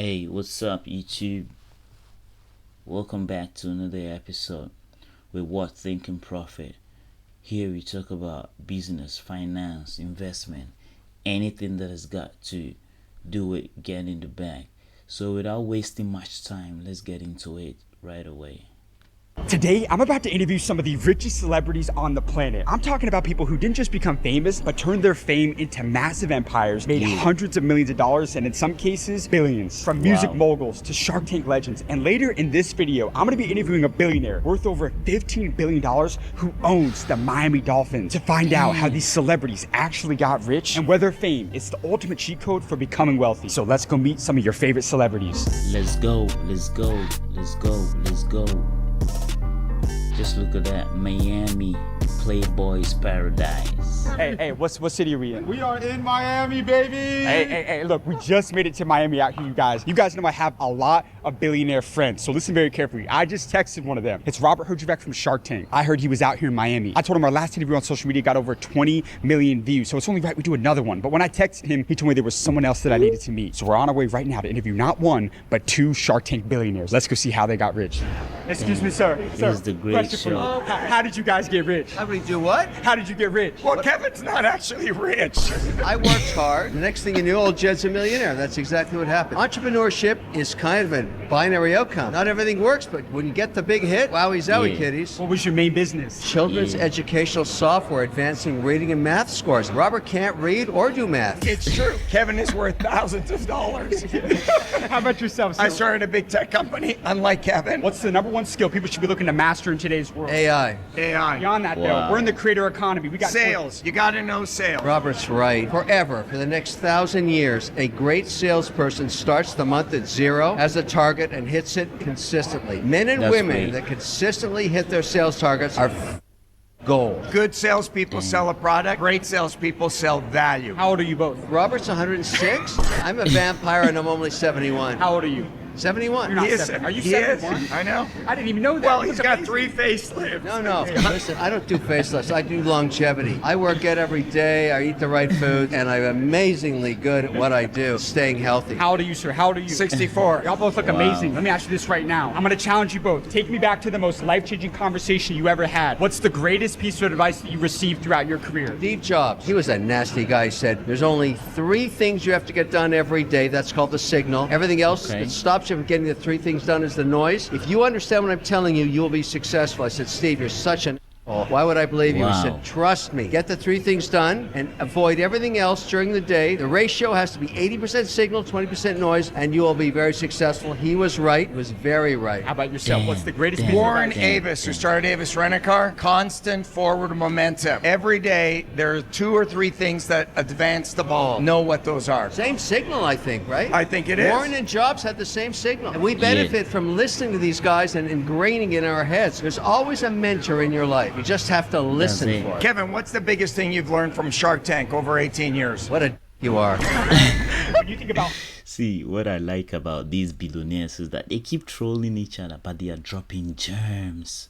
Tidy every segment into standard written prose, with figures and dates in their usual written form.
Hey, what's up, YouTube? Welcome back to another episode with What Think and Profit. Here we talk about business, finance, investment, anything that has got to do with getting the bag. So without wasting much time, let's get into it right away. Today, I'm about to interview some of the richest celebrities on the planet. I'm talking about people who didn't just become famous, but turned their fame into massive empires, made hundreds of millions of dollars, and in some cases, billions. From music moguls to Shark Tank legends. And later in this video, I'm gonna be interviewing a billionaire worth over $15 billion who owns the Miami Dolphins to find out how these celebrities actually got rich and whether fame is the ultimate cheat code for becoming wealthy. So let's go meet some of your favorite celebrities. Let's go. Just look at that, Miami, Playboy's paradise. Hey, what city are we in? We are in Miami, baby! Hey, look, we just made it to Miami out here, you guys. You guys know I have a lot of billionaire friends, so listen very carefully. I just texted one of them. It's Robert Herjavec from Shark Tank. I heard he was out here in Miami. I told him our last interview on social media got over 20 million views, so it's only right we do another one. But when I texted him, he told me there was someone else that I needed to meet. So we're on our way right now to interview not one, but two Shark Tank billionaires. Let's go see how they got rich. Excuse me, sir. It's the great show. How did you guys get rich? How do we do what? How did you get rich? Well, Kevin's not actually rich. I worked hard. The next thing you knew, old Jed's a millionaire. That's exactly what happened. Entrepreneurship is kind of a binary outcome. Not everything works, but when you get the big hit, wowie zowie, kiddies. What was your main business? Children's educational software advancing reading and math scores. Robert can't read or do math. It's true. Kevin is worth thousands of dollars. How about yourself, sir? I started a big tech company, unlike Kevin. What's the number one skill people should be looking to master in today's world? AI. AI. Beyond that, Wow. though, we're in the creator economy. We got Sales. You got to know sales. Robert's right. Forever, for the next 1,000 years, a great salesperson starts the month at zero, has a target, and hits it consistently. Men and That's women great. that consistently hit their sales targets are gold. Good salespeople sell a product. Great salespeople sell value. How old are you both? Robert's 106. I'm a vampire and I'm only 71. How old are you? 71. You're not He is- 70. Are you he is. 71? I know. I didn't even know that. Well, You he's look got amazing. 3 facelifts. No. Listen, I don't do facelifts. I do longevity. I work out every day. I eat the right food, and I'm amazingly good at what I do, staying healthy. How old are you, sir? How old are you? 64. Y'all both look amazing. Let me ask you this right now. I'm going to challenge you both. Take me back to the most life-changing conversation you ever had. What's the greatest piece of advice that you received throughout your career? Steve Jobs, he was a nasty guy. He said, there's only 3 things you have to get done every day. That's called the signal. Everything else that stops you from getting the 3 things done is the noise. If you understand what I'm telling you, you will be successful. I said, Steve, you're such an why would I believe you? He Wow. said, trust me. Get the 3 things done and avoid everything else during the day. The ratio has to be 80% signal, 20% noise, and you will be very successful. He was right. He was very right. How about yourself? What's the greatest piece of Warren advice? Avis, who started Avis Rent-A-Car, constant forward momentum. Every day, there are 2 or 3 things that advance the ball. Know what those are. Same signal, I think, right? I think it is. Warren and Jobs had the same signal. And we benefit from listening to these guys and ingraining it in our heads. There's always a mentor in your life. You just have to listen it. for it. Kevin, what's the biggest thing you've learned from Shark Tank over 18 years? What a you are. When you think about See, what I like about these billionaires is that they keep trolling each other, but they are dropping gems.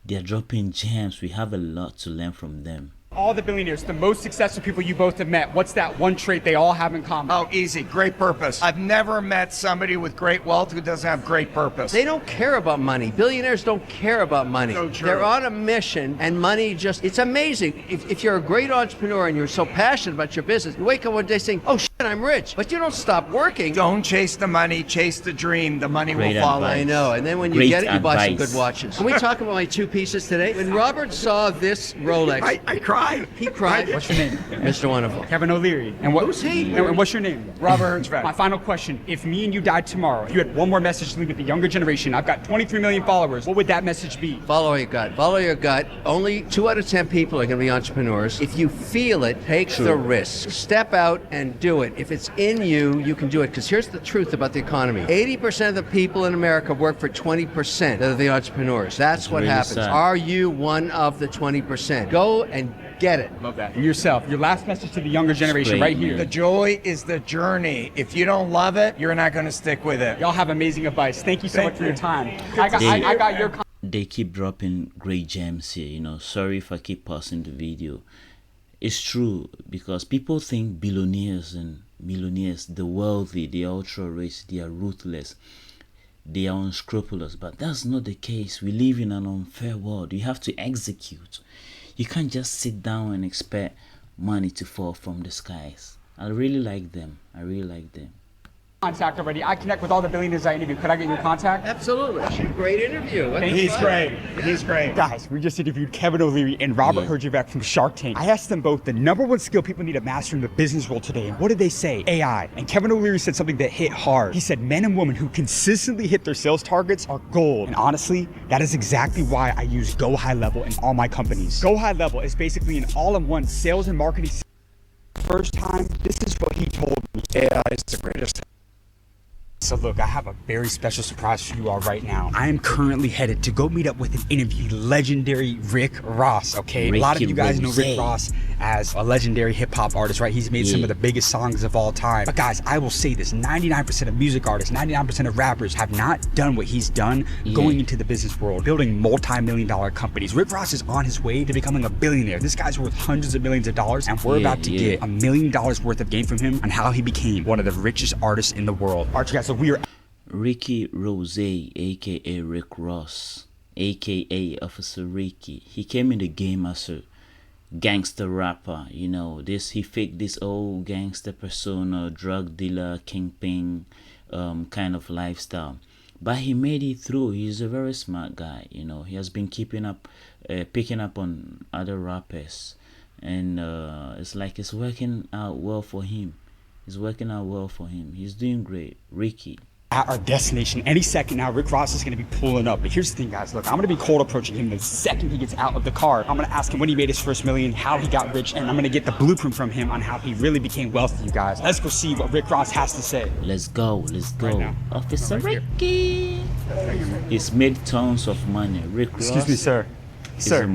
They are dropping gems. We have a lot to learn from them. all the billionaires, the most successful people you both have met, what's that one trait they all have in common? Oh, easy. Great purpose. I've never met somebody with great wealth who doesn't have great purpose. They don't care about money. Billionaires don't care about money. So true. They're on a mission, and money just, it's amazing. If you're a great entrepreneur and you're so passionate about your business, you wake up one day saying, oh shit, I'm rich. But you don't stop working. Don't chase the money, chase the dream. The money Great will follow. advice. I know. And then when you Great get it, you buy some advice. good watches. Can we talk about my two pieces today? When Robert saw this Rolex, I cried. he cried. What's your name? Mr. Wonderful. Kevin O'Leary. And Who's he? And what's your name? Robert Herjavec. My final question, if me and you died tomorrow, if you had one more message to leave with the younger generation, I've got 23 million followers, what would that message be? Follow your gut. Follow your gut. Only 2 out of 10 people are going to be entrepreneurs. If you feel it, take the risk. Step out and do it. If it's in you, you can do it. Because here's the truth about the economy. 80% of the people in America work for 20% of the entrepreneurs. That's what really happens. sad. Are you one of the 20%? Go and get it. Love that. And yourself, your last message to the younger generation Great, right here. The joy is the journey. If you don't love it, you're not going to stick with it. Y'all have amazing advice. Thank you so Thank much for you. your time. Good I got, to see I you, got man. your They keep dropping great gems here, sorry if I keep pausing the video. It's true, because people think billionaires and millionaires, the wealthy, the ultra rich, they are ruthless, they are unscrupulous. But that's not the case. We live in an unfair world. You have to execute. You can't just sit down and expect money to fall from the skies. I really like them. I really like them. Contact already. I connect with all the billionaires I interview. Could I get your contact? Absolutely. Great interview. He's great. He's great. Guys, we just interviewed Kevin O'Leary and Robert Herjavec from Shark Tank. I asked them both the #1 skill people need to master in the business world today. And what did they say? AI. And Kevin O'Leary said something that hit hard. He said men and women who consistently hit their sales targets are gold. And honestly, that is exactly why I use Go High Level in all my companies. Go High Level is basically an all-in-one sales and marketing. First time, this is what he told me. AI is the greatest. So look, I have a very special surprise for you all right now. I am currently headed to go meet up with and interview legendary Rick Ross, okay? A lot of you guys know Rick Ross as a legendary hip-hop artist, right? He's made some of the biggest songs of all time. But guys, I will say this, 99% of music artists, 99% of rappers have not done what he's done going into the business world, building multi-million-dollar companies. Rick Ross is on his way to becoming a billionaire. This guy's worth hundreds of millions of dollars, and we're about to get $1 million worth of game from him on how he became one of the richest artists in the world. All right, guys, so we are Ricky Rose, aka Rick Ross, aka Officer Ricky. He came in the game as a gangster rapper. You know, he faked this old gangster persona, drug dealer, kingpin, kind of lifestyle. But he made it through. He's a very smart guy. You know, he has been picking up on other rappers, and it's like it's working out well for him. He's working out well for him. He's doing great, Ricky. At our destination any second now. Rick Ross is going to be pulling up. But here's the thing, guys. Look, I'm going to be cold approaching him the second he gets out of the car. I'm going to ask him when he made his first million, how he got rich, and I'm going to get the blueprint from him on how he really became wealthy, you guys. Let's go see what Rick Ross has to say. Let's go. Right Officer Ricky. He's made tons of money. Rick Ross. Excuse me, sir. Sir,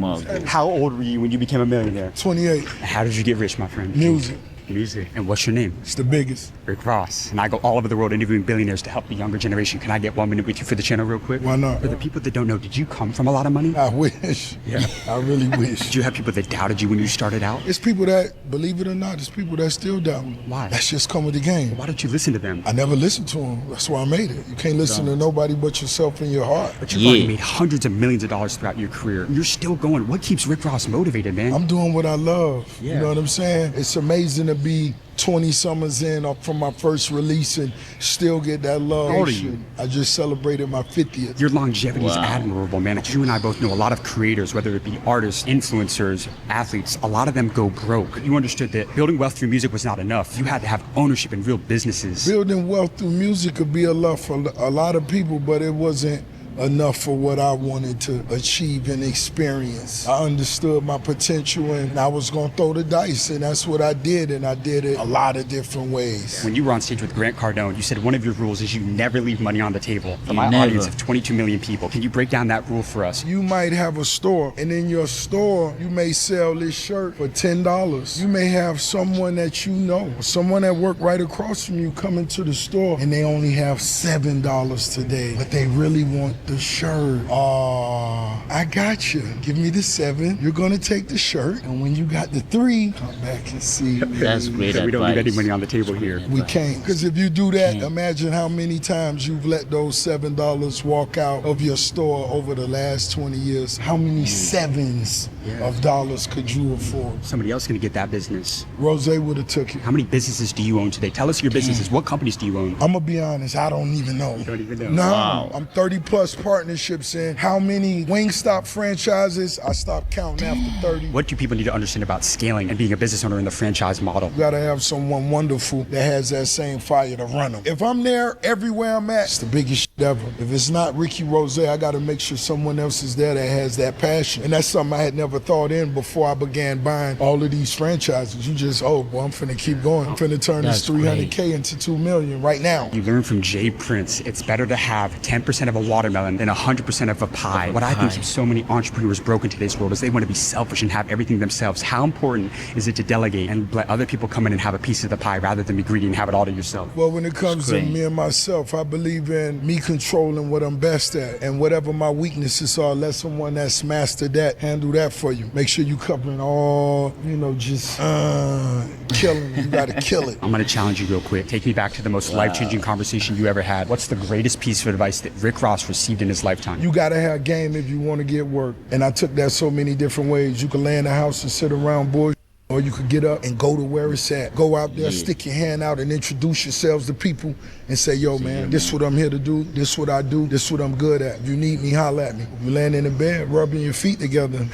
how old were you when you became a millionaire? 28. How did you get rich, my friend? Music. Music. And what's your name? It's the biggest. Rick Ross. And I go all over the world interviewing billionaires to help the younger generation. Can I get 1 minute with you for the channel real quick? Why not? For the people that don't know, did you come from a lot of money? I wish. Yeah. I really wish. Did you have people that doubted you when you started out? It's people that, believe it or not, it's people that still doubt me. Why? That's just come with the game. Why don't you listen to them? I never listened to them. That's why I made it. You can't listen to nobody but yourself and your heart. But you've already made hundreds of millions of dollars throughout your career. You're still going. What keeps Rick Ross motivated, man? I'm doing what I love. Yeah. You know what I'm saying? It's amazing to be 20 summers in up from my first release and still get that love. How old are you? I just celebrated my 50th. Your longevity is admirable, man. You and I both know a lot of creators, whether it be artists, influencers, athletes, a lot of them go broke. You understood that building wealth through music was not enough. You had to have ownership in real businesses. Building wealth through music could be a lot for a lot of people, but it wasn't enough for what I wanted to achieve and experience. I understood my potential and I was gonna throw the dice, and that's what I did, and I did it a lot of different ways. When you were on stage with Grant Cardone, you said one of your rules is you never leave money on the table. For my Never. audience of 22 million people, can you break down that rule for us? You might have a store, and in your store, you may sell this shirt for $10. You may have someone that you know, someone that worked right across from you come into the store, and they only have $7 today, but they really want the shirt. I got you. Give me the 7. You're gonna take the shirt, and when you got the 3, come back and see. That's great advice. We don't leave any money on the table here. We can't. Because if you do that, imagine how many times you've let those $7 walk out of your store over the last 20 years. How many sevens of dollars could you afford? Somebody else gonna get that business. Rose would have took it. How many businesses do you own today? Tell us your businesses. What companies do you own? I'm gonna be honest, I don't even know. You don't even know? No, Wow. I'm 30 plus partnerships in. How many Wingstop franchises? I stopped counting after 30. What do people need to understand about scaling and being a business owner in the franchise model? You gotta have someone wonderful that has that same fire to run them. If I'm there everywhere I'm at, it's the biggest shit ever. If it's not Ricky Rose, I gotta make sure someone else is there that has that passion. And that's something I had never thought in before I began buying all of these franchises. You just, I'm finna keep going. I'm finna turn this That's 300K into 2 million right now. You learn from Jay Prince, it's better to have 10% of a watermelon than 100% of a pie. What I think so many entrepreneurs broke in today's world is they want to be selfish and have everything themselves. How important is it to delegate and let other people come in and have a piece of the pie rather than be greedy and have it all to yourself? Well, when it comes to great. me and myself, I believe in me controlling what I'm best at. And whatever my weaknesses are, let someone that's mastered that handle that for you. Make sure you covering all, just killing. You got to kill it. I'm going to challenge you real quick. Take me back to the most life-changing conversation you ever had. What's the greatest piece of advice that Rick Ross received in his lifetime? You got to have game if you want to get work. And I took that so many different ways. You can lay in the house and sit around bullshit. Or you could get up and go to where it's at. Go out there, stick your hand out and introduce yourselves to people and say, yo, man, this is what I'm here to do. This is what I do. This is what I'm good at. If you need me, holler at me. If you laying in the bed, rubbing your feet together,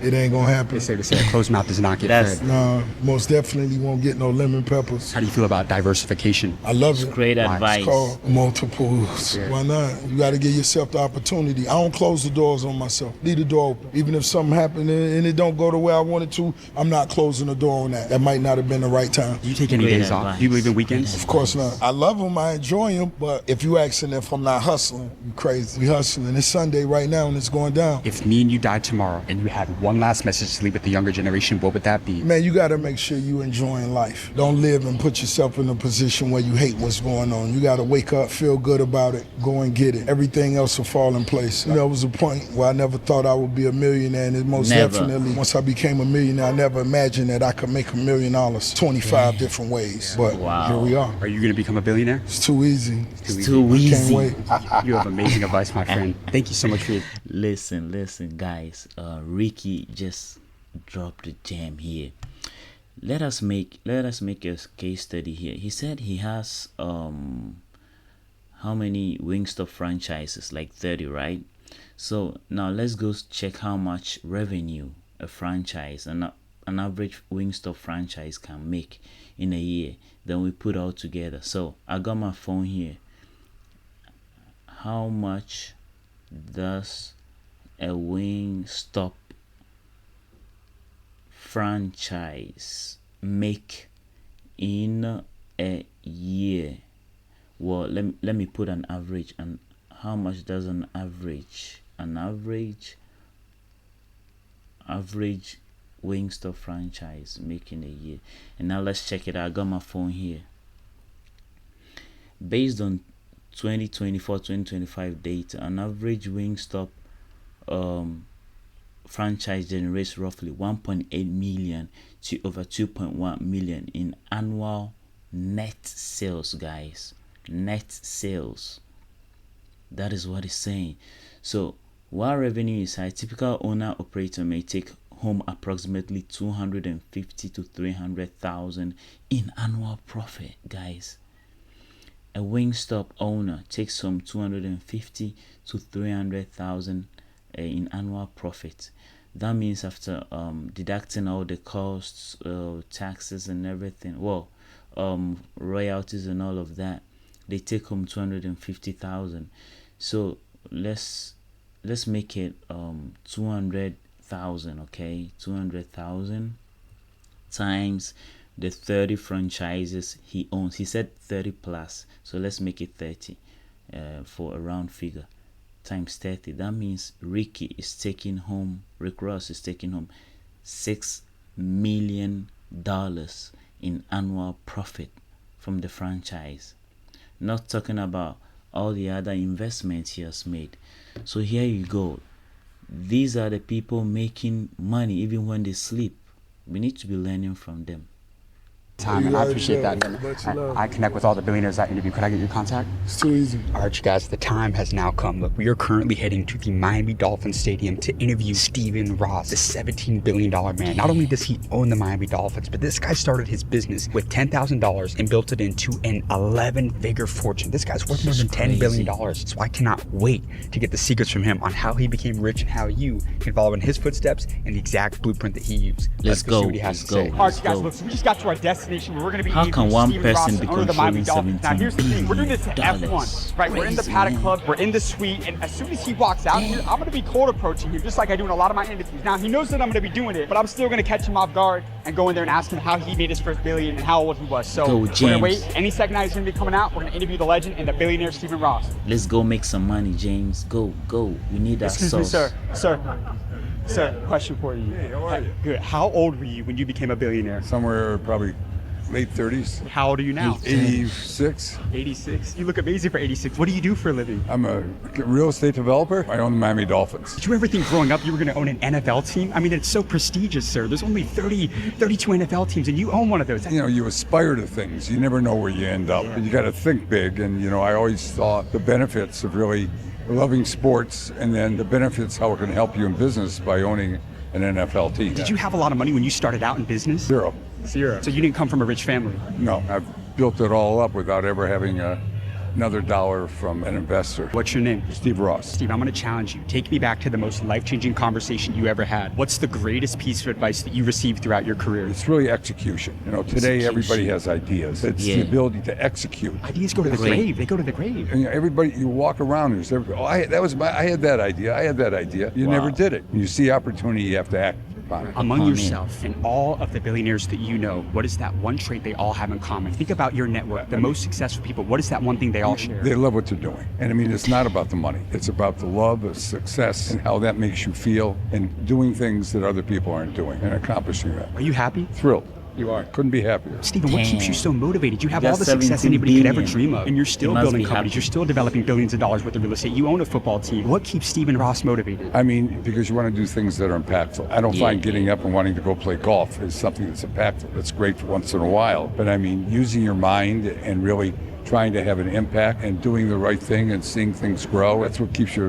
it ain't gonna happen. They say to say a closed mouth does not get fed. Nah, most definitely won't get no lemon peppers. How do you feel about diversification? I love it. Great advice. It's called multiples. Why not? You got to give yourself the opportunity. I don't close the doors on myself. Leave the door open. Even if something happened and it don't go the way I want it to, I'm not closing the door on that. That might not have been the right time. Do you take any Great days advice. off? Do you believe in weekends? Of course not. I love them. I enjoy them. But if you asking if I'm not hustling, you crazy. We hustling. It's Sunday right now and it's going down. If me and you died tomorrow and you had one last message to leave with the younger generation, what would that be? Man, you got to make sure you enjoying life. Don't live and put yourself in a position where you hate what's going on. You got to wake up, feel good about it, go and get it. Everything else will fall in place. There was a point where I never thought I would be a millionaire, and it most definitely, once I became a millionaire, I never imagined that I could make $1 million 25 different ways. But here we are. Are you going to become a billionaire? It's too easy. It's too easy. Can't wait. You have amazing advice, my friend. Thank you so much for your... Listen, guys. Ricky just dropped a gem here. Let us make a case study here. He said he has how many Wingstop franchises? Like 30, right? So now let's go check how much revenue a franchise, an average Wingstop franchise can make in a year. Then we put all together. So I got my phone here. How much does a Wingstop franchise make in a year? Well, let me put an average. And how much does an average Wingstop franchise make in a year? And now let's check it out. I got my phone here. Based on 2024-2025 data, an average Wingstop franchise generates roughly 1.8 million to over 2.1 million in annual net sales, guys. Net sales. That is what it's saying. So while revenue is high, typical owner operator may take home approximately 250 to 300,000 in annual profit, guys. A Wingstop owner takes home 250 to 300,000 in annual profit. That means after deducting all the costs, taxes and everything, royalties and all of that, they take home 250,000. So let's make it 200,000, okay? 200,000 times the 30 franchises he owns. He said 30 plus, so let's make it 30 for a round figure, times 30. That means Rick Ross is taking home $6 million in annual profit from the franchise. Not talking about all the other investments he has made. So here you go. These are the people making money even when they sleep. We need to be learning from them. Time, and I appreciate that. I connect with all the billionaires I interview. Could I get your contact? It's too easy. All right, you guys, the time has now come. Look, we are currently heading to the Miami Dolphins Stadium to interview Stephen Ross, the $17 billion man. Not only does he own the Miami Dolphins, but this guy started his business with $10,000 and built it into an 11-figure fortune. This guy's worth more than $10 billion. So I cannot wait to get the secrets from him on how he became rich and how you can follow in his footsteps and the exact blueprint that he used. Let's go. See what he has to say. All right, guys, look, so we just got to our destination. We're going to be How can one person be under the Miami controlling Dolphins. Now, here's the thing. We're doing this at $17 F1, right? We're in the Crazy, paddock man. club. We're in the suite. And as soon as he walks out here, I'm going to be cold approaching him, just like I do in a lot of my interviews. Now, he knows that I'm going to be doing it, but I'm still going to catch him off guard and go in there and ask him how he made his first billion and how old he was. So Go, we're going James. to wait. Any second now he's going to be coming out. We're going to interview the legend and the billionaire Stephen Ross. Let's go make some money, James. Go. We need that Excuse me, sauce. Sir, question for you. Hey, how are you? Good. How old were you when you became a billionaire? Somewhere probably late 30s. How old are you now? 86. 86. You look amazing for 86. What do you do for a living? I'm a real estate developer. I own the Miami Dolphins. Did you ever think growing up you were going to own an NFL team? I mean, it's so prestigious, sir. There's only 32 NFL teams, and you own one of those. You know, you aspire to things. You never know where you end up. You got to think big. And, you know, I always thought the benefits of really loving sports and then the benefits, how it can help you in business by owning an NFL team. Did you have a lot of money when you started out in business? Zero. Zero. So you didn't come from a rich family? No, I've built it all up without ever having another dollar from an investor. What's your name? Steve Ross. Steve, I'm going to challenge you. Take me back to the most life-changing conversation you ever had. What's the greatest piece of advice that you received throughout your career? It's really execution. You know, today everybody has ideas. It's the ability to execute. Ideas go to the grave. They go to the grave. And, you know, everybody, you walk around and there's I had that idea. I had that idea. You never did it. When you see opportunity, you have to act. Among yourself and all of the billionaires that you know, what is that one trait they all have in common? Think about your network, the most successful people. What is that one thing they all share? They love what they're doing. And I mean, it's not about the money. It's about the love of success and how that makes you feel and doing things that other people aren't doing and accomplishing that. Are you happy? Thrilled. You are. Couldn't be happier. Stephen, what keeps you so motivated? You have all the success anybody could ever dream of. And you're still building companies. You're still developing billions of dollars worth of real estate. You own a football team. What keeps Stephen Ross motivated? I mean, because you want to do things that are impactful. I don't find getting up and wanting to go play golf is something that's impactful. That's great for once in a while. But I mean, using your mind and really trying to have an impact and doing the right thing and seeing things grow, that's what keeps you,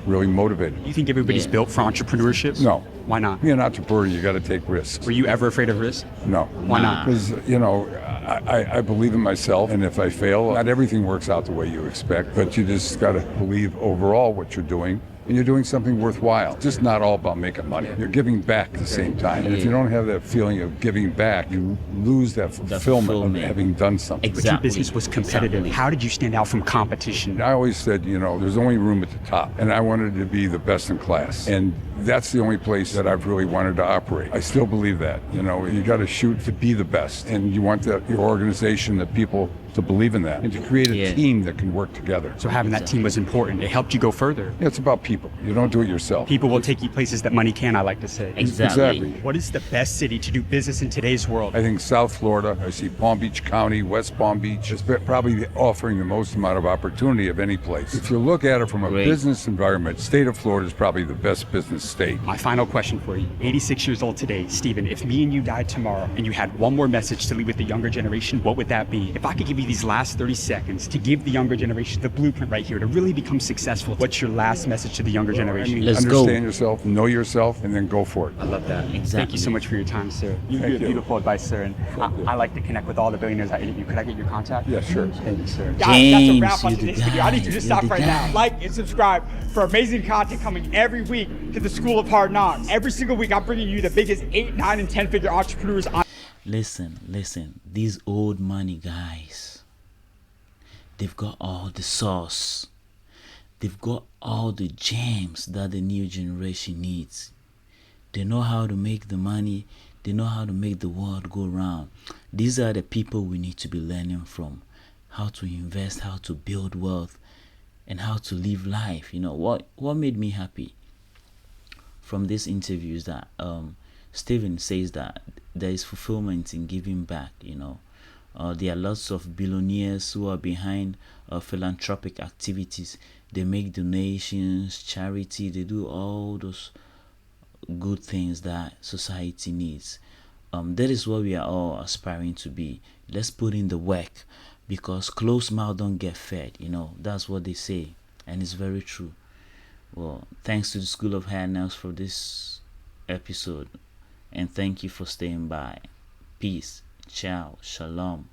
really motivated. You think everybody's built for entrepreneurship? No. Why not? Being an entrepreneur, you got to take risks. Were you ever afraid of risk? No. Why not? Because, I believe in myself, and if I fail, not everything works out the way you expect, but you just got to believe overall what you're doing. And you're doing something worthwhile. It's just not all about making money. You're giving back at the same time. And if you don't have that feeling of giving back, you lose that fulfillment of having done something. But your business was competitive. How did you stand out from competition? I always said, there's only room at the top. And I wanted to be the best in class. And that's the only place that I've really wanted to operate. I still believe that. You got to shoot to be the best. And you want your organization, the people, to believe in that and to create a team that can work together. So having that team was important. It helped you go further. Yeah, it's about people. You don't do it yourself. People will take you places that money can, I like to say. Exactly. What is the best city to do business in today's world? I think South Florida. I see Palm Beach County, West Palm Beach is probably offering the most amount of opportunity of any place. If you look at it from a business environment, state of Florida is probably the best business state. My final question for you. 86 years old today. Stephen, if me and you died tomorrow and you had one more message to leave with the younger generation, what would that be? If I could give you these last 30 seconds to give the younger generation the blueprint right here to really become successful, what's your last message to the younger generation? Understand yourself, know yourself, and then go for it. I love that. Thank you so much for your time, sir. You give beautiful advice, sir. And I like to connect with all the billionaires I interview. Could I get your contact? Yeah, sure. Thank you, sir. Guys, that's a wrap on today's video. I need you to stop right now. Like and subscribe for amazing content coming every week to the School of Hard Knocks. Every single week, I'm bringing you the biggest 8, 9, and 10-figure entrepreneurs on. Listen. These old money guys, they've got all the sauce. They've got all the gems that the new generation needs. They know how to make the money. They know how to make the world go round. These are the people we need to be learning from. How to invest, how to build wealth, and how to live life. What made me happy from this interview is that Stephen says that there is fulfillment in giving back. There are lots of billionaires who are behind philanthropic activities. They make donations, charity, they do all those good things that society needs. That is what we are all aspiring to be. Let's put in the work, because closed mouth don't get fed. That's what they say, and it's very true. Well, thanks to the School of Hard Knocks for this episode, and thank you for staying by. Peace. Ciao. Shalom.